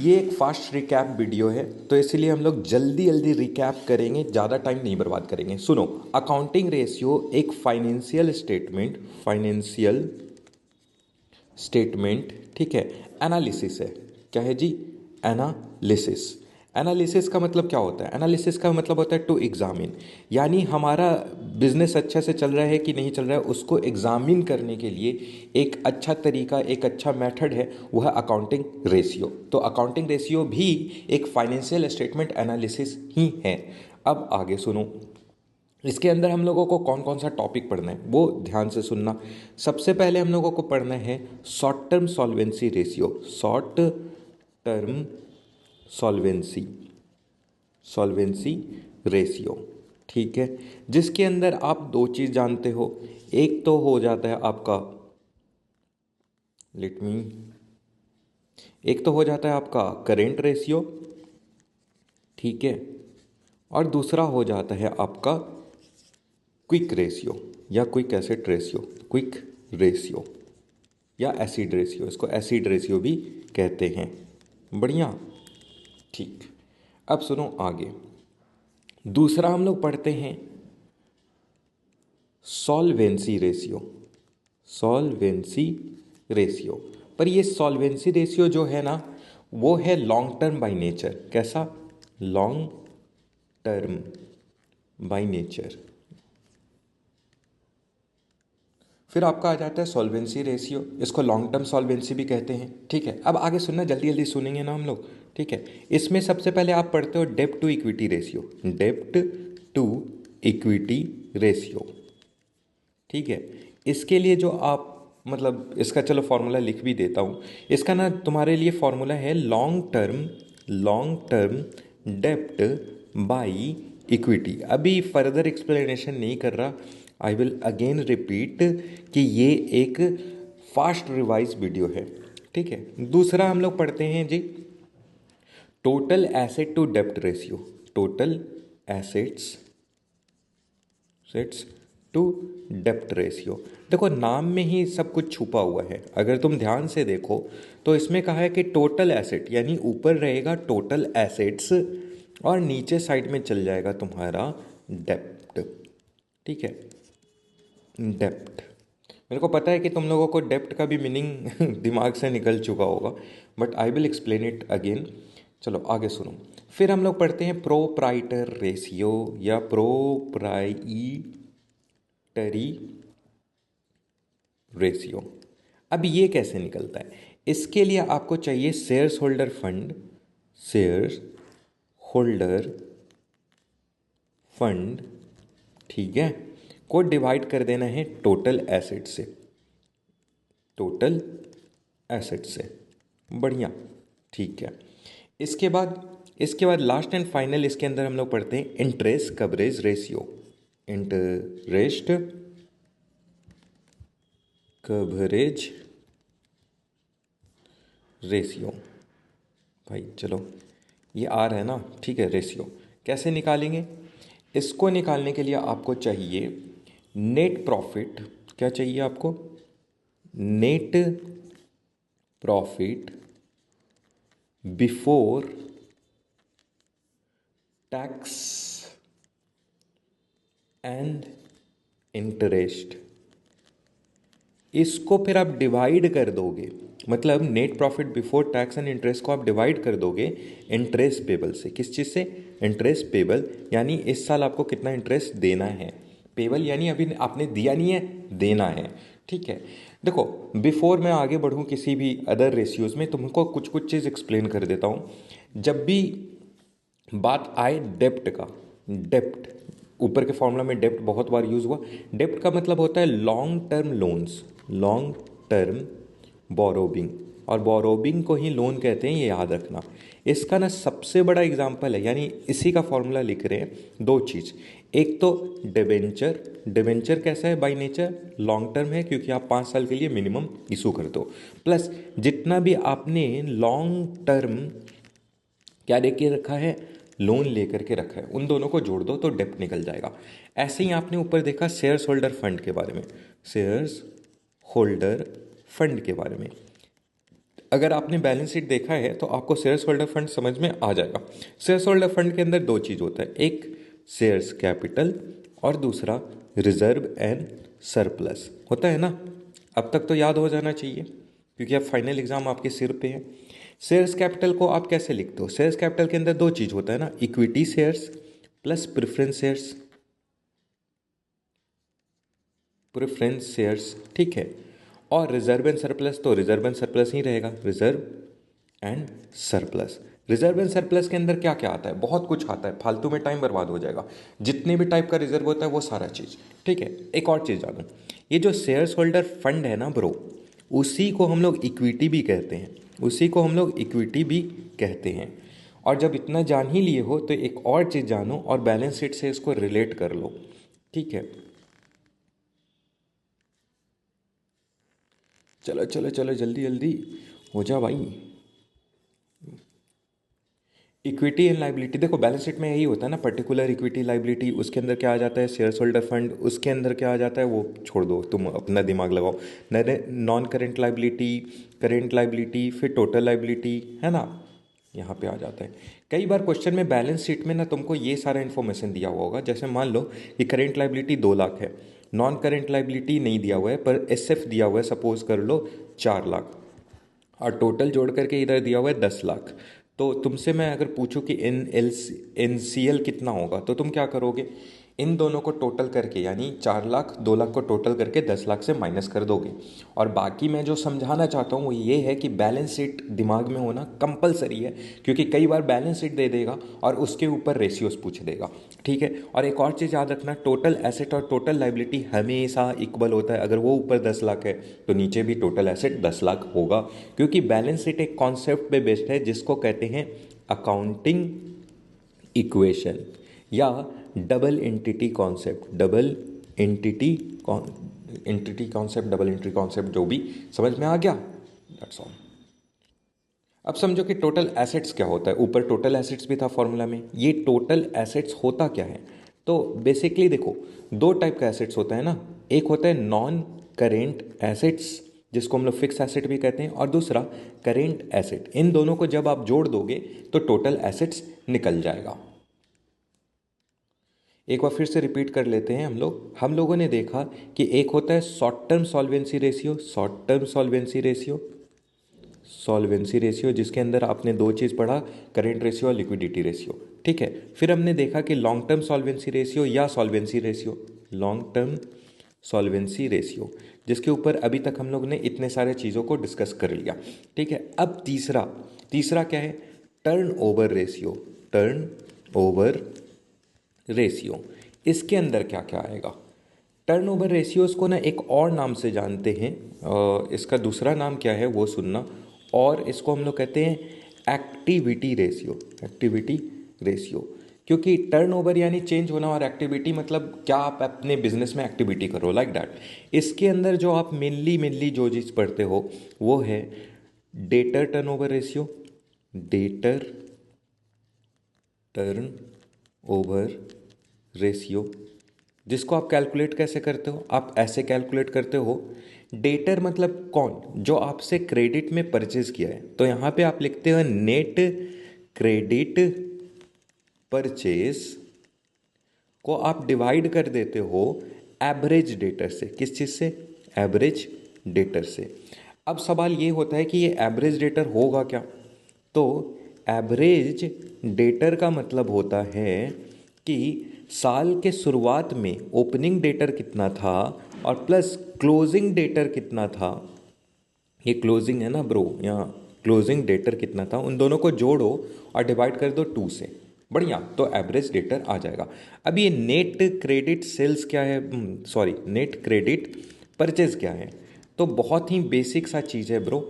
ये एक fast recap video है, तो इसीलिए हम लोग जल्दी जल्दी रिकैप करेंगे, ज़्यादा टाइम नहीं बर्बाद करेंगे। सुनो, अकाउंटिंग रेशियो एक फाइनेंशियल स्टेटमेंट, ठीक है, एनालिसिस है। क्या है जी? एनालिसिस। एनालिसिस का मतलब क्या होता है? एनालिसिस का मतलब होता है टू एग्जामिन, यानी हमारा बिजनेस अच्छे से चल रहा है कि नहीं चल रहा है उसको एग्जामिन करने के लिए एक अच्छा तरीका, एक अच्छा मेथड है, वह अकाउंटिंग रेशियो। तो अकाउंटिंग रेशियो भी एक फाइनेंशियल स्टेटमेंट एनालिसिस ही है। अब आगे सुनो, इसके अंदर हम लोगों को कौन कौन सा टॉपिक पढ़ना है वो ध्यान से सुनना। सबसे पहले हम लोगों को पढ़ना है short term solvency ratio. Short term solvency solvency ratio, ठीक है, जिसके अंदर आप दो चीज़ जानते हो। एक तो हो जाता है आपका, लेट मी, एक तो हो जाता है आपका करेंट रेशियो, ठीक है, और दूसरा हो जाता है आपका क्विक रेशियो या quick acid ratio. Quick ratio या एसिड रेशियो, इसको एसिड रेशियो भी कहते हैं। बढ़िया, ठीक। अब सुनो आगे, दूसरा हम लोग पढ़ते हैं सॉल्वेंसी रेशियो। सॉल्वेंसी रेशियो, पर ये सॉल्वेंसी रेशियो जो है ना, वो है लॉन्ग टर्म बाय नेचर। कैसा? Long term by nature. फिर आपका आ जाता है सॉल्वेंसी रेशियो, इसको लॉन्ग टर्म सॉल्वेंसी भी कहते हैं, ठीक है। अब आगे सुनना, जल्दी जल्दी सुनेंगे ना हम लोग, ठीक है। इसमें सबसे पहले आप पढ़ते हो डेब्ट टू इक्विटी रेशियो। डेब्ट टू इक्विटी रेशियो, ठीक है। इसके लिए जो आप, मतलब इसका चलो फॉर्मूला लिख भी देता हूँ। इसका ना तुम्हारे लिए फॉर्मूला है लॉन्ग टर्म डेब्ट बाई इक्विटी। अभी फर्दर एक्सप्लेनेशन नहीं कर रहा, आई विल अगेन रिपीट कि ये एक फास्ट रिवाइज वीडियो है, ठीक है। दूसरा हम लोग पढ़ते हैं जी टोटल एसेट टू डेब्ट ratio. Total assets sets to डेप्ट रेशियो। देखो नाम में ही सब कुछ छुपा हुआ है, अगर तुम ध्यान से देखो तो इसमें कहा है कि टोटल एसेट, यानी ऊपर रहेगा टोटल एसेट्स और नीचे साइड में चल जाएगा तुम्हारा डेप्ट, ठीक है, डेप्ट। मेरे को पता है कि तुम लोगों को डेप्ट का भी मीनिंग दिमाग से निकल चुका होगा, but I will explain it again. चलो आगे सुनो, फिर हम लोग पढ़ते हैं प्रोप्राइटर रेशियो या प्रोप्राइटरी रेशियो। अब ये कैसे निकलता है? इसके लिए आपको चाहिए shares holder fund, shares holder fund, ठीक है, को डिवाइड कर देना है टोटल एसेट से। टोटल एसेट से, बढ़िया, ठीक है। इसके बाद लास्ट एंड फाइनल इसके अंदर हम लोग पढ़ते हैं interest coverage ratio. Interest coverage ratio, भाई चलो ये आर है ना, ठीक है। रेशियो कैसे निकालेंगे? इसको निकालने के लिए आपको चाहिए नेट प्रॉफिट। क्या चाहिए आपको? Net profit before tax and interest. इसको फिर आप डिवाइड कर दोगे, मतलब net profit before tax and interest को आप डिवाइड कर दोगे इंटरेस्ट पेबल से। किस चीज़ से? इंटरेस्ट पेबल, यानी इस साल आपको कितना इंटरेस्ट देना है। पेबल यानी अभी आपने दिया नहीं है, देना है, ठीक है। देखो बिफोर मैं आगे बढ़ूँ किसी भी अदर रेशियोज़ में, तुमको कुछ कुछ चीज़ एक्सप्लेन कर देता हूँ। जब भी बात आए डेप्ट का, डेप्ट ऊपर के फॉर्मूला में डेप्ट बहुत बार यूज़ हुआ। डेप्ट का मतलब होता है long term loans, long term borrowing, और बोरोविंग को ही लोन कहते हैं, ये याद रखना। इसका ना सबसे बड़ा एग्जांपल है, यानी इसी का फॉर्मूला लिख रहे हैं दो चीज़। एक तो डिबेंचर। डिबेंचर कैसा है? बाय नेचर लॉन्ग टर्म है, क्योंकि आप 5 साल के लिए मिनिमम इशू करते हो। प्लस जितना भी आपने लॉन्ग टर्म क्या लेके रखा है, लोन लेकर के रखा है, उन दोनों को जोड़ दो तो डेप्ट निकल जाएगा। ऐसे ही आपने ऊपर देखा शेयर्स होल्डर फंड के बारे में, शेयर्स होल्डर फंड के बारे में। अगर आपने बैलेंस शीट देखा है तो आपको शेयर्स होल्डर फंड समझ में आ जाएगा। शेयर्स होल्डर फंड के अंदर दो चीज़ होता है, एक शेयर्स कैपिटल और दूसरा रिजर्व एंड सरप्लस होता है ना। अब तक तो याद हो जाना चाहिए क्योंकि अब फाइनल एग्जाम आपके सिर पे है। शेयर्स कैपिटल को आप कैसे लिखते हो? शेयर्स कैपिटल के अंदर दो चीज़ होता है ना, equity shares plus preference shares, preference shares, ठीक है। और रिजर्व एंड सरप्लस, तो रिजर्व एंड सरप्लस ही रहेगा, reserve and surplus. Reserve and surplus के अंदर क्या क्या आता है? बहुत कुछ आता है, फालतू में टाइम बर्बाद हो जाएगा। जितने भी टाइप का रिजर्व होता है वो सारा चीज़, ठीक है। एक और चीज़ जानो, ये जो शेयर्स होल्डर फंड है ना ब्रो, उसी को हम लोग इक्विटी भी कहते हैं, उसी को हम लोग इक्विटी भी कहते हैं। और जब इतना जान ही लिए हो तो एक और चीज़ जानो और बैलेंस शीट से इसको रिलेट कर लो, ठीक है। चलो चलो चलो, जल्दी जल्दी हो जा भाई। इक्विटी एंड लाइबिलिटी, देखो बैलेंस शीट में यही होता है ना, पर्टिकुलर इक्विटी लाइबिलिटी, उसके अंदर क्या आ जाता है? शेयर्स होल्डर फंड, उसके अंदर क्या आ जाता है वो छोड़ दो, तुम अपना दिमाग लगाओ। Non current liability, current liability, फिर टोटल लाइबिलिटी, है ना, यहाँ पे आ जाता है। कई बार क्वेश्चन में बैलेंस शीट में ना तुमको ये सारा इन्फॉर्मेशन दिया हुआ होगा, जैसे मान लो कि करेंट लाइबिलिटी 2 लाख है, नॉन करेंट लाइबिलिटी नहीं दिया हुआ है पर एसएफ दिया हुआ है, सपोज कर लो 4 लाख, और टोटल जोड़ करके इधर दिया हुआ है 10 लाख। तो तुमसे मैं अगर पूछूं कि एन सी एल कितना होगा, तो तुम क्या करोगे? इन दोनों को टोटल करके, यानी 4 लाख 2 लाख को टोटल करके 10 लाख से माइनस कर दोगे। और बाकी मैं जो समझाना चाहता हूँ वो ये है कि बैलेंस शीट दिमाग में होना कंपलसरी है, क्योंकि कई बार बैलेंस शीट दे देगा और उसके ऊपर रेशियोज पूछ देगा, ठीक है। और एक और चीज़ याद रखना, टोटल एसेट और टोटल लाइबिलिटी हमेशा इक्वल होता है। अगर वो ऊपर 10 लाख है तो नीचे भी टोटल एसेट 10 लाख होगा, क्योंकि बैलेंस शीट एक कॉन्सेप्ट पे बेस्ड है जिसको कहते हैं अकाउंटिंग इक्वेशन या double entity concept, double entity entity concept, double entry concept, जो भी समझ में आ गया, दैट्स ऑल। अब समझो कि टोटल एसेट्स क्या होता है। ऊपर टोटल एसेट्स भी था फॉर्मूला में, ये टोटल एसेट्स होता क्या है? तो बेसिकली देखो, दो टाइप का एसेट्स होता है ना, एक होता है नॉन करेंट एसेट्स जिसको हम लोग फिक्स एसेट भी कहते हैं, और दूसरा करेंट एसेट। इन दोनों को जब आप जोड़ दोगे तो टोटल एसेट्स निकल जाएगा। एक बार फिर से रिपीट कर लेते हैं हम लोगों ने देखा कि एक होता है short term solvency ratio, short term solvency ratio, solvency ratio जिसके अंदर आपने दो चीज़ पढ़ा, करेंट रेशियो और लिक्विडिटी रेशियो, ठीक है। फिर हमने देखा कि लॉन्ग टर्म सॉल्वेंसी रेशियो या solvency ratio, long term solvency ratio, जिसके ऊपर अभी तक हम लोग ने इतने सारे चीज़ों को डिस्कस कर लिया, ठीक है। अब तीसरा, तीसरा क्या है? Turn over ratio, turn over ratio. इसके अंदर क्या क्या आएगा? टर्नओवर रेशियोज को ना एक और नाम से जानते हैं, इसका दूसरा नाम क्या है वो सुनना, और इसको हम लोग कहते हैं एक्टिविटी रेशियो, एक्टिविटी रेशियो। क्योंकि टर्नओवर यानी चेंज होना और एक्टिविटी मतलब क्या आप अपने बिजनेस में एक्टिविटी करो, लाइक दैट। इसके अंदर जो आप मेनली जो चीज़ पढ़ते हो वो है debtor turnover ratio, debtor turn over ratio, जिसको आप कैलकुलेट कैसे करते हो? आप ऐसे कैलकुलेट करते हो, डेटर मतलब कौन? जो आपसे क्रेडिट में परचेज किया है, तो यहाँ पे आप लिखते हो नेट क्रेडिट परचेज को आप डिवाइड कर देते हो एवरेज डेटर से। किस चीज़ से? एवरेज डेटर से। अब सवाल ये होता है कि ये एवरेज डेटर होगा क्या? तो एवरेज डेटर का मतलब होता है कि साल के शुरुआत में ओपनिंग डेटर कितना था और प्लस क्लोजिंग डेटर कितना था। ये क्लोजिंग है ना ब्रो, यहाँ क्लोजिंग डेटर कितना था, उन दोनों को जोड़ो और डिवाइड कर दो 2 से, बढ़िया, तो एवरेज डेटर आ जाएगा। अब ये नेट क्रेडिट सेल्स क्या है, सॉरी नेट क्रेडिट परचेज क्या है? तो बहुत ही बेसिक सा चीज़ है ब्रो,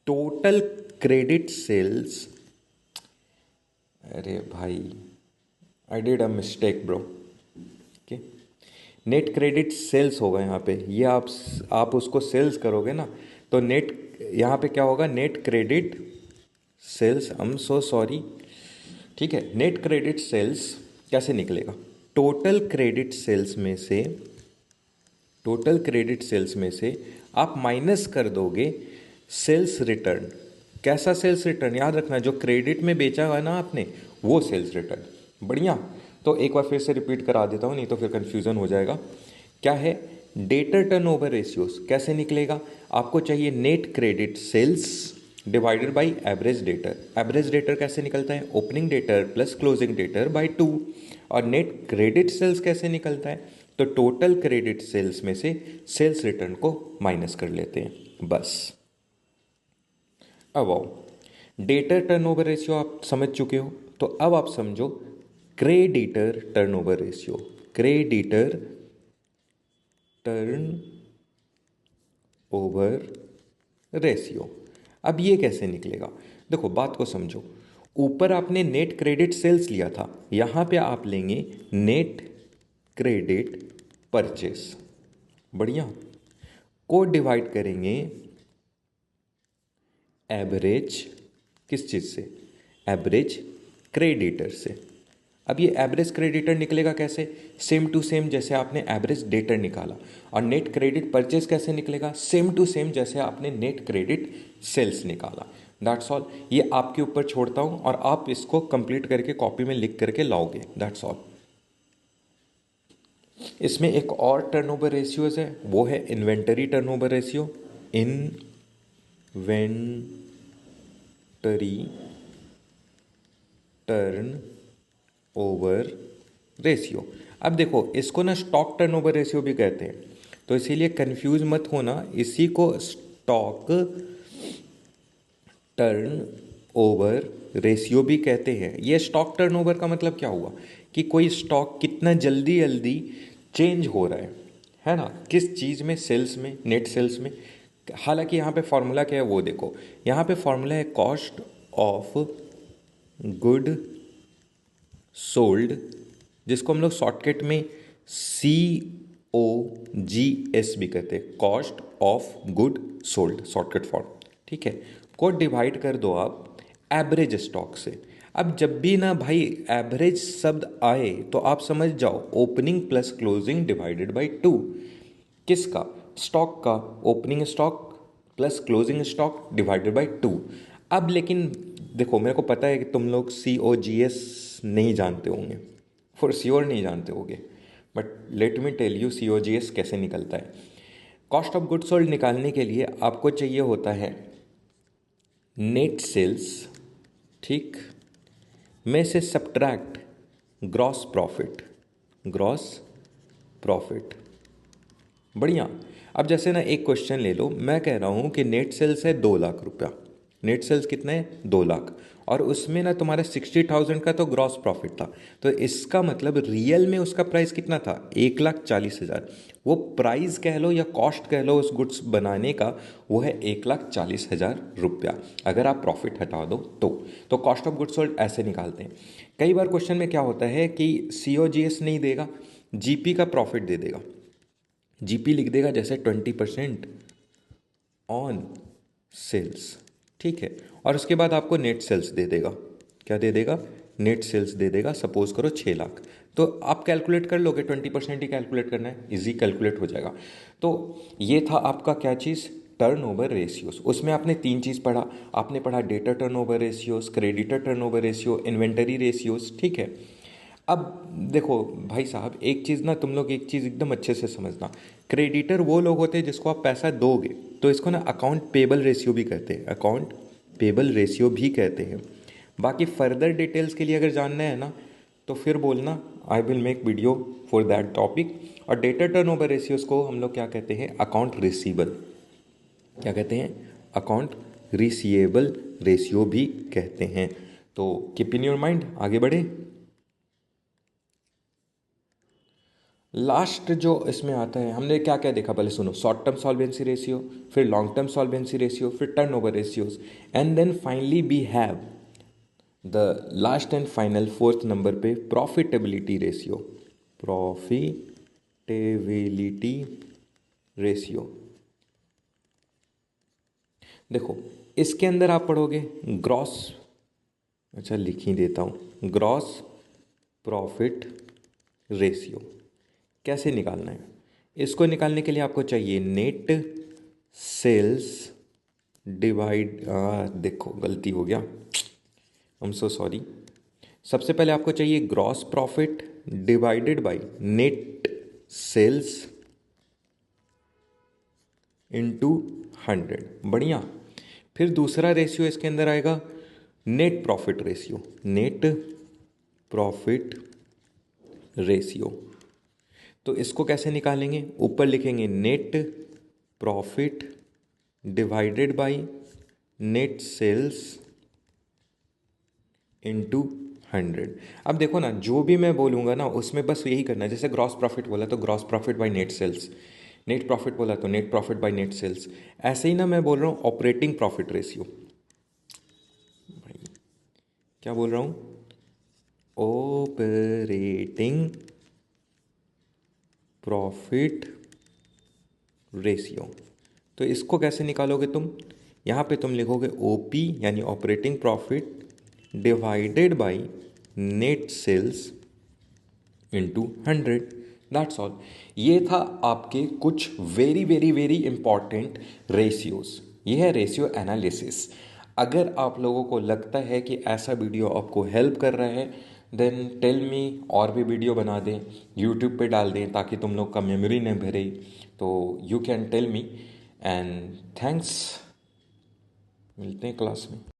टोटल क्रेडिट सेल्स, अरे भाई I did a mistake bro, okay, net credit sales होगा यहाँ पे, ये आप उसको सेल्स करोगे ना, तो नेट यहाँ पे क्या होगा? Net credit sales, I am so sorry, ठीक है। नेट क्रेडिट सेल्स कैसे निकलेगा? टोटल क्रेडिट सेल्स में से, टोटल क्रेडिट सेल्स में से आप माइनस कर दोगे सेल्स रिटर्न। कैसा सेल्स रिटर्न? याद रखना, जो क्रेडिट में बेचा हुआ है ना आपने, वो सेल्स रिटर्न। बढ़िया। तो एक बार फिर से रिपीट करा देता हूँ, नहीं तो फिर कन्फ्यूज़न हो जाएगा। क्या है? डेटर टर्नओवर रेशियोज कैसे निकलेगा? आपको चाहिए net credit sales divided by average debtor. Average debtor कैसे निकलता है? Opening debtor plus closing debtor by 2। और नेट क्रेडिट सेल्स कैसे निकलता है? तो टोटल क्रेडिट सेल्स में से सेल्स रिटर्न को माइनस कर लेते हैं, बस। अब आओ, डेटर टर्नओवर रेशियो आप समझ चुके हो, तो अब आप समझो creditor turnover ratio. Creditor turn over ratio. अब ये कैसे निकलेगा? देखो बात को समझो। ऊपर आपने नेट क्रेडिट सेल्स लिया था, यहां पे आप लेंगे नेट क्रेडिट परचेस। बढ़िया। को डिवाइड करेंगे एवरेज, किस चीज़ से? एवरेज क्रेडिटर से। अब ये एवरेज क्रेडिटर निकलेगा कैसे? सेम टू सेम जैसे आपने एवरेज डेटर निकाला। और नेट क्रेडिट परचेज कैसे निकलेगा? सेम टू सेम जैसे आपने नेट क्रेडिट सेल्स निकाला। That's all. ये आपके ऊपर छोड़ता हूँ और आप इसको कंप्लीट करके कॉपी में लिख करके लाओगे। That's all. इसमें एक और टर्नओवर रेशियोज है, वो है inventory turnover ratio. Inventory turn over ratio. अब देखो, इसको ना स्टॉक टर्नओवर रेशियो भी कहते हैं, तो इसीलिए कंफ्यूज मत होना। इसी को स्टॉक टर्न ओवर रेशियो भी कहते हैं। ये स्टॉक टर्नओवर का मतलब क्या हुआ? कि कोई स्टॉक कितना जल्दी जल्दी चेंज हो रहा है ना? किस चीज़ में? सेल्स में, नेट सेल्स में। हालांकि यहाँ पे फॉर्मूला क्या है वो देखो। यहाँ पे फॉर्मूला है कॉस्ट ऑफ गुड सोल्ड, जिसको हम लोग शॉर्टकट में COGS भी कहते हैं, cost of good sold, shortcut form. ठीक है। को डिवाइड कर दो आप एवरेज स्टॉक से। अब जब भी ना भाई एवरेज शब्द आए तो आप समझ जाओ opening plus closing divided by 2। किसका? स्टॉक का। Opening stock plus closing stock divided by 2। अब लेकिन देखो, मेरे को पता है कि तुम लोग COGS नहीं जानते होंगे, फॉर श्योर नहीं जानते होंगे, but let me tell you COGS कैसे निकलता है। कॉस्ट ऑफ गुड सोल्ड निकालने के लिए आपको चाहिए होता है नेट सेल्स, ठीक, में से subtract gross profit. Gross profit. बढ़िया। अब जैसे ना एक क्वेश्चन ले लो, मैं कह रहा हूँ कि नेट सेल्स है 2 लाख रुपया। नेट सेल्स कितना है? 2 लाख। और उसमें ना तुम्हारा 60,000 का तो ग्रॉस प्रॉफिट था, तो इसका मतलब रियल में उसका प्राइस कितना था? 1,40,000। वो प्राइस कह लो या कॉस्ट कह लो उस गुड्स बनाने का, वो है 1,40,000 रुपया। अगर आप प्रॉफिट हटा दो तो कॉस्ट ऑफ गुड्स सोल्ड ऐसे निकालते हैं। कई बार क्वेश्चन में क्या होता है कि COGS नहीं देगा, GP का प्रॉफिट दे देगा। GP लिख देगा जैसे 20% ऑन सेल्स, ठीक है। और उसके बाद आपको नेट सेल्स दे देगा। क्या दे देगा? नेट सेल्स दे देगा। सपोज करो 6 लाख, तो आप कैलकुलेट कर लोगे, 20% ही कैलकुलेट करना है, इजी कैलकुलेट हो जाएगा। तो ये था आपका क्या चीज़? Turnover ratios. उसमें आपने 3 चीज़ पढ़ा। आपने पढ़ा debtor turnover ratios, creditor turnover ratio, inventory ratios, ठीक है। अब देखो भाई साहब, एक चीज़ ना तुम लोग एक चीज़ एकदम अच्छे से समझना। क्रेडिटर वो लोग होते हैं जिसको आप पैसा दोगे, तो इसको ना अकाउंट पेबल रेशियो भी कहते हैं। अकाउंट पेबल रेशियो भी कहते हैं। बाकी फर्दर डिटेल्स के लिए अगर जानना है ना, तो फिर बोलना, I will make video for that topic. और डेटर टर्नओवर रेशियोज को हम लोग क्या कहते हैं? Account receivable. क्या कहते हैं? अकाउंट रिसीवेबल रेशियो भी कहते हैं। तो कीप इन योर माइंड, आगे बढ़े। लास्ट जो इसमें आता है, हमने क्या क्या देखा पहले सुनो। शॉर्ट टर्म सॉल्वेंसी रेशियो, फिर लॉन्ग टर्म सॉल्वेंसी रेशियो, फिर turnover ratios, and then finally we have the last and final 4th number पे प्रॉफिटेबिलिटी रेशियो। Profitability ratio. देखो, इसके अंदर आप पढ़ोगे ग्रॉस, अच्छा लिख ही देता हूँ, ग्रॉस प्रॉफिट रेशियो कैसे निकालना है। इसको निकालने के लिए आपको चाहिए नेट सेल्स डिवाइड, देखो गलती हो गया, आई एम सो सॉरी। सबसे पहले आपको चाहिए gross profit divided by net sales into 100। बढ़िया। फिर दूसरा रेशियो इसके अंदर आएगा net profit ratio, net profit ratio. तो इसको कैसे निकालेंगे? ऊपर लिखेंगे net profit divided by net sales into 100। अब देखो ना, जो भी मैं बोलूँगा ना उसमें बस यही करना है। जैसे ग्रॉस प्रॉफिट बोला तो gross profit by net sales, net profit बोला तो net profit by net sales. ऐसे ही ना मैं बोल रहा हूँ ऑपरेटिंग प्रॉफिट रेशियो, क्या बोल रहा हूँ? Operating profit ratio. तो इसको कैसे निकालोगे तुम? यहाँ पे तुम लिखोगे ओपी यानी operating profit divided by net sales into 100। That's all. ये था आपके कुछ very very very important ratios. ये है रेशियो एनालिसिस। अगर आप लोगों को लगता है कि ऐसा वीडियो आपको हेल्प कर रहा है, देन टेल मी, और भी वीडियो बना दें, यूट्यूब पे डाल दें ताकि तुम लोग का मेमोरी न भरे। तो you can tell me and thanks. मिलते हैं क्लास में।